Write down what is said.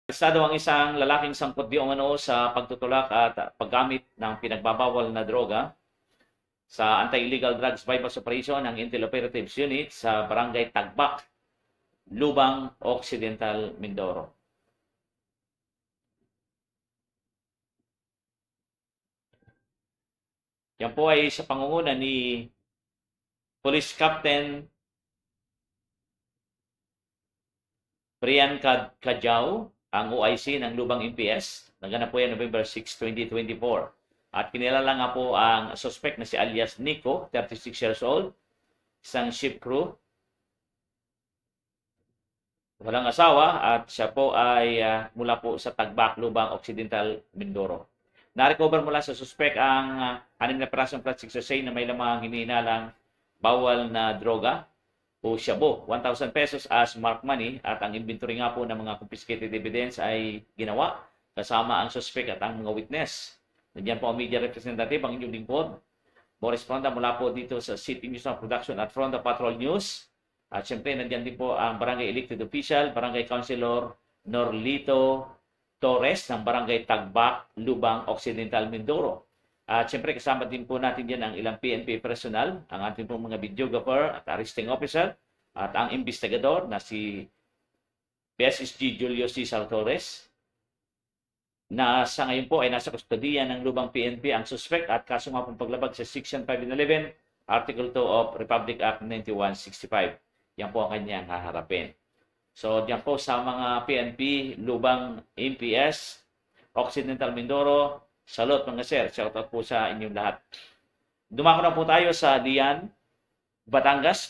Arestado ang isang lalaking sangkot di umano sa pagtutulak at paggamit ng pinagbabawal na droga sa Anti-Illegal Drugs Bypass Operation ng Intel Operatives Unit sa Barangay Tagbak, Lubang Occidental, Mindoro. Yan po ay sa pangunguna ni Police Captain Brian Kajau, ang OIC ng Lubang MPS. Naganap po yan November 6, 2024. At kinilala nga po ang suspect na si alias Nico, 36 years old, isang ship crew, walang asawa, at siya po ay mula po sa Tagbak, Lubang Occidental, Mindoro. Na-recover mula sa suspect ang 6 na pirasong plastic sachet na may lamang hinihinalang bawal na droga o shabu, 1,000 pesos as mark money, at ang inventory nga po ng mga confiscated evidence ay ginawa kasama ang suspect at ang mga witness. Nandiyan po ang media representative, ang inyong lingkod, Boris Fronda, mula po dito sa City News and Production at Fronda Patrol News. At syempre, nandiyan din po ang Barangay Elected Official, Barangay Councilor Norlito Torres ng Barangay Tagbak, Lubang Occidental, Mindoro. At syempre, kasama din po natin yan ang ilang PNP personnel, ang ating po mga videographer at arresting officer, at ang investigador na si PSSG Julio Cesar Torres, na sa ngayon po ay nasa kustodiya ng Lubang PNP ang suspect at kaso nga pong paglabag sa Section 511, Article 2 of Republic Act 9165. Yan po ang kanyang haharapin. So, diyan po sa mga PNP, Lubang MPS, Occidental Mindoro, salot mga sir. Shout out po sa inyong lahat. Dumako na po tayo sa Dian, Batangas.